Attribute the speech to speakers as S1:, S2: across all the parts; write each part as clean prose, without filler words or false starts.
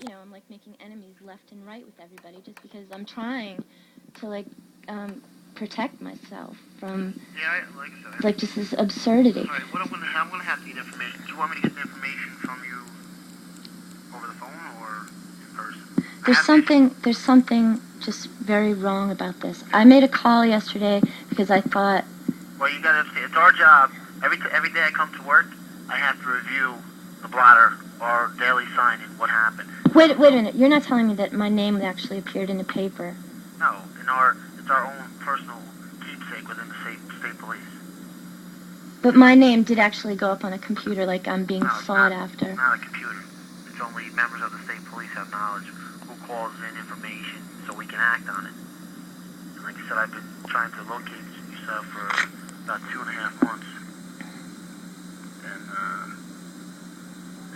S1: you know, I'm like making enemies left and right with everybody just because I'm trying to like protect myself from like just this absurdity.
S2: All right, what I'm gonna have to get information. Do you want me to get the information from you over the phone or in person?
S1: There's something just very wrong about this. I made a call yesterday because I thought.
S2: Well, you gotta understand, it's our job. Every day I come to work, I have to review the blotter or daily signing, what happened.
S1: Wait a minute. You're not telling me that my name actually appeared in the paper?
S2: No, it's our own personal keepsake within the state police.
S1: But my name did actually go up on a computer, like I'm being sought after.
S2: Not a computer. It's only members of the state police have knowledge who calls in information so we can act on it. And like I said, I've been trying to locate yourself for about 2.5 months. And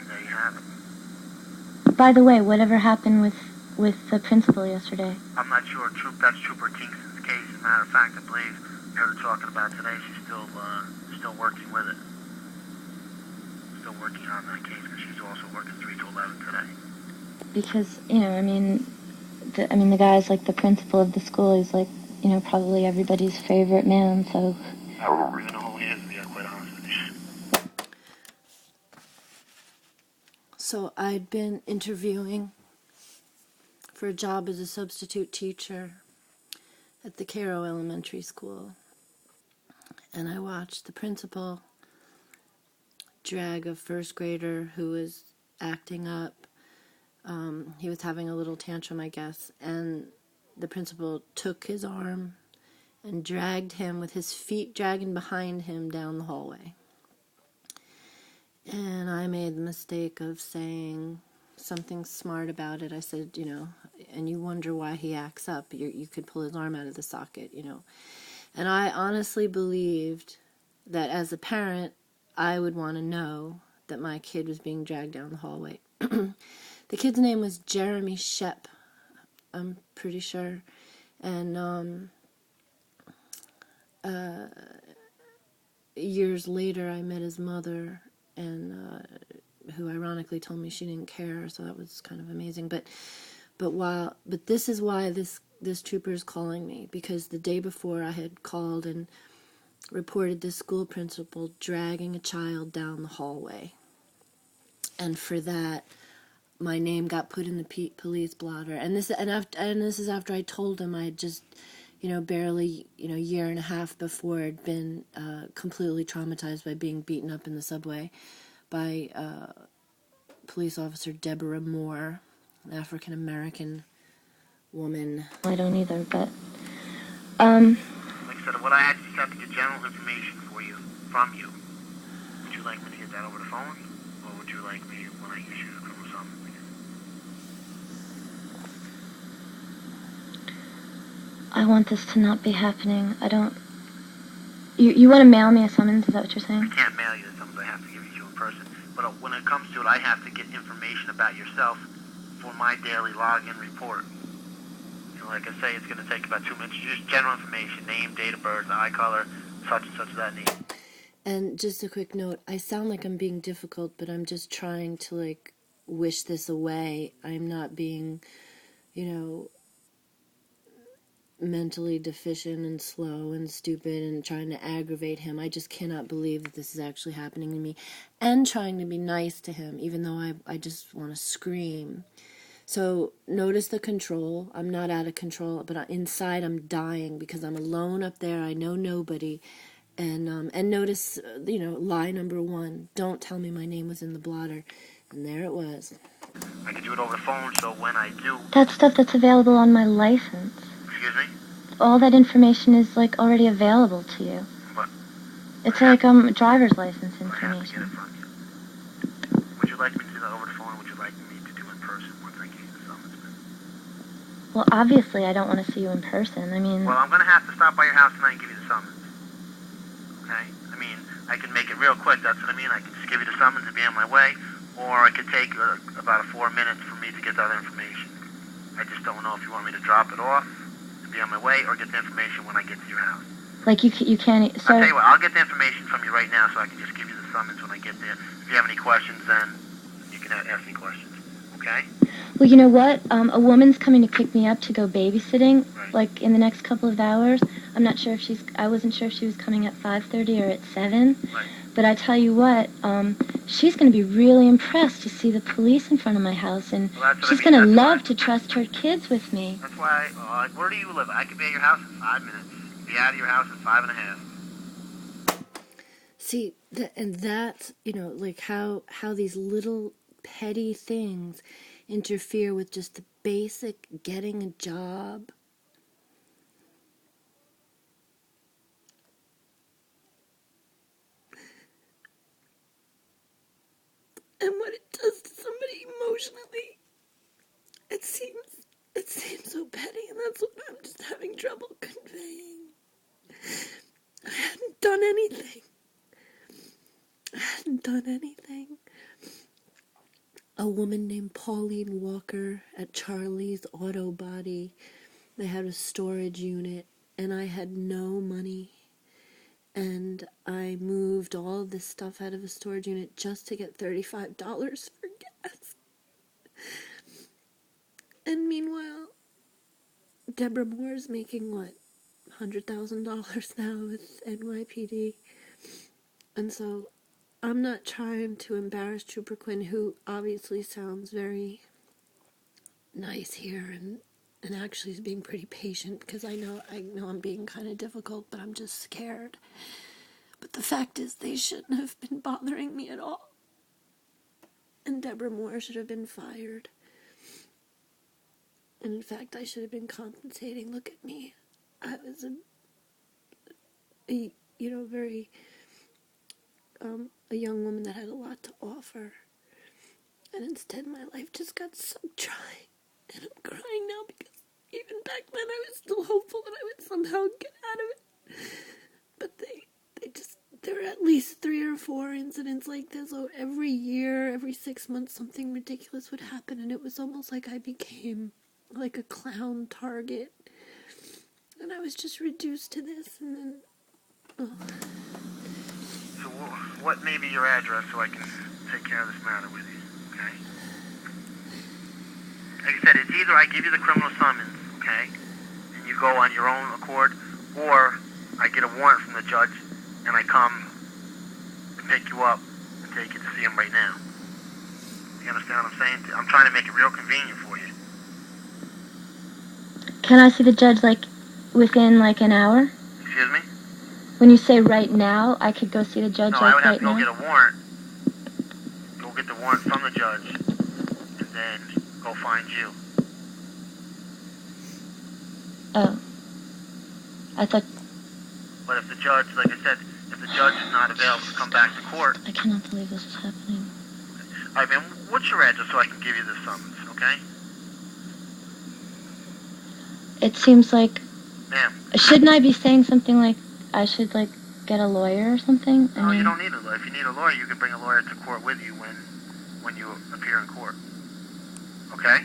S2: there you have it.
S1: By the way, whatever happened with the principal yesterday?
S2: I'm not sure. That's Trooper Kingston's case. As a matter of fact, I believe I heard her talking about today. She's still working with it. Still working on that case, and she's also working 3 to 11 today.
S1: Because, you know, the guy's like the principal of the school. He's like, you know, probably everybody's favorite man, so...
S2: I don't really know who he is, to be quite honest with you.
S1: So I'd been interviewing for a job as a substitute teacher at the Cairo Elementary School. And I watched the principal drag a first grader who was acting up. He was having a little tantrum, I guess, and the principal took his arm and dragged him with his feet dragging behind him down the hallway. And I made the mistake of saying something smart about it. I said, you know, and you wonder why he acts up. You could pull his arm out of the socket, you know. And I honestly believed that as a parent, I would want to know that my kid was being dragged down the hallway. The kid's name was Jeremy Shep, I'm pretty sure. And years later, I met his mother, and who ironically told me she didn't care, so that was kind of amazing. But this is why this trooper is calling me, because the day before I had called and reported this school principal dragging a child down the hallway, and for that my name got put in the police blotter. And this is after I told him I had just, you know, barely, you know, a year and a half before had been completely traumatized by being beaten up in the subway by police officer Deborah Moore, an African-American woman. I don't either, but...
S2: Like I said, what I just have to get general information from you. Would you like me to get that over the phone? Or would you like me when I issue the criminal summons?
S1: I want this to not be happening. I don't... You want to mail me a summons? Is that what you're saying?
S2: I can't mail you the summons. I have to give it to you in person. But when it comes to it, I have to get information about yourself for my daily login report. You know, like I say, it's going to take about 2 minutes. Just general information, name, date of birth, eye color, such and such of that name.
S1: And just a quick note, I sound like I'm being difficult, but I'm just trying to, like, wish this away. I'm not being, you know, mentally deficient and slow and stupid and trying to aggravate him. I just cannot believe that this is actually happening to me, and trying to be nice to him, even though I just want to scream. So notice the control. I'm not out of control, but inside I'm dying because I'm alone up there. I know nobody. And notice, you know, lie number 1. Don't tell me my name was in the blotter. And there it was.
S2: I can do it over the phone, so when I do...
S1: That's stuff that's available on my license.
S2: Excuse me?
S1: All that information is, like, already available to you.
S2: What?
S1: It's like, driver's license information.
S2: I have to get it from you. Would you like me to do that over the phone, or would you like me to do it in person once I give you the summons?
S1: Well, obviously, I don't want to see you in person. I mean...
S2: Well, I'm going to have to stop by your house tonight and give you the summons. Okay? I mean, I can make it real quick, that's what I mean. I can just give you the summons and be on my way, or I could take about 4 minutes for me to get that information. I just don't know if you want me to drop it off, to be on my way, or get the information when I get to your house.
S1: Like, you can't... So...
S2: I'll tell you what, I'll get the information from you right now so I can just give you the summons when I get there. If you have any questions, then you can ask me questions. Okay?
S3: Well, you know what? A woman's coming to pick me up to go babysitting,
S2: Right.
S3: like in the next couple of hours. I'm not sure if I wasn't sure if she was coming at 5:30 or at 7.
S2: Right.
S3: But I tell you what, she's going to be really impressed to see the police in front of my house, and
S2: Well,
S3: she's going to love to trust her kids with me.
S2: That's why, where do you live? I could be at your house in 5 minutes. Be out of your house in 5.5.
S1: See, and that's, like how these little petty things interfere with just the basic getting a job. And what it does to somebody emotionally, it seems so petty, and that's what I'm just having trouble conveying. I hadn't done anything. A woman named Pauline Walker at Charlie's Auto Body, they had a storage unit, and I had no money. And I moved all this stuff out of a storage unit just to get $35 for gas. And meanwhile, Deborah Moore's making, $100,000 now with NYPD. And so I'm not trying to embarrass Trooper Quinn, who obviously sounds very nice here and actually is being pretty patient, because I know I'm being kind of difficult, but I'm just scared. But the fact is, they shouldn't have been bothering me at all. And Deborah Moore should have been fired. And in fact, I should have been compensating. Look at me. I was very, a young woman that had a lot to offer. And instead, my life just got so dry. And I'm crying now because even back then I was still hopeful that I would somehow get out of it. But there were at least 3 or 4 incidents like this. So every year, every 6 months, something ridiculous would happen. And it was almost like I became like a clown target. And I was just reduced to this, and then... Oh.
S2: So what may be your address so I can take care of this matter with you, okay? Like I said, it's either I give you the criminal summons, okay, and you go on your own accord, or I get a warrant from the judge, and I come to pick you up and take you to see him right now. You understand what I'm saying? I'm trying to make it real convenient for you.
S3: Can I see the judge, within, an hour?
S2: Excuse me?
S3: When you say right now, I could go see the judge
S2: No, I would have
S3: right
S2: to go
S3: now?
S2: get a warrant. Go get the warrant from the judge, and then go find you.
S3: Oh. I thought...
S2: But if the judge, like I said, if the judge is not available to come back to court...
S3: I cannot believe this is happening.
S2: All right, man, what's your address so I can give you the summons, okay?
S3: It seems like...
S2: Ma'am.
S3: Shouldn't I be saying something like, I should, get a lawyer or something?
S2: No, you don't need a lawyer. If you need a lawyer, you can bring a lawyer to court with you when you appear in court. Okay?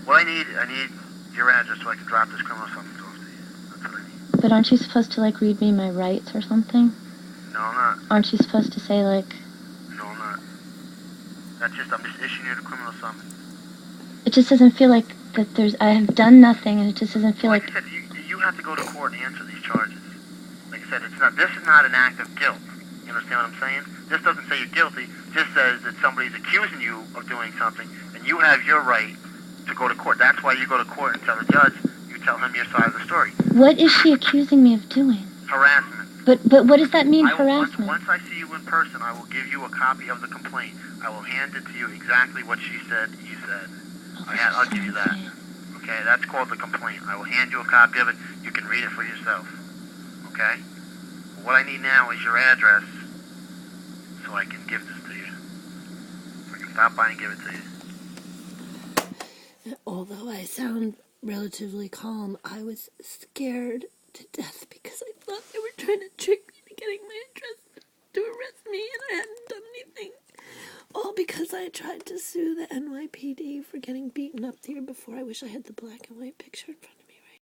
S2: What I need your address so I can drop this criminal summons off to you. That's what I need.
S3: But aren't you supposed to, read me my rights or something?
S2: No, I'm not.
S3: Aren't you supposed to say,
S2: No, I'm not. I'm just issuing you the criminal summons.
S3: It just doesn't feel like that I have done nothing, and it just doesn't feel
S2: like I said, you have to go to court and answer these charges. Like I said, this is not an act of guilt. You understand what I'm saying? This doesn't say you're guilty. It just says that somebody's accusing you of doing something, and you have your right to go to court. That's why you go to court and tell the judge. You tell him your side of the story.
S3: What is she accusing me of doing?
S2: Harassment.
S3: But what does that mean, harassment?
S2: Once I see you in person, I will give you a copy of the complaint. I will hand it to you exactly what she said, you said. I'll give you that. Okay, that's called the complaint. I will hand you a copy of it. You can read it for yourself. Okay? What I need now is your address so I can give this to you. So I can stop by and give it to you.
S1: Although I sound relatively calm, I was scared to death because I thought they were trying to trick me into getting my address to arrest me, and I hadn't done anything. All because I tried to sue the NYPD for getting beaten up the year before. I wish I had the black and white picture in front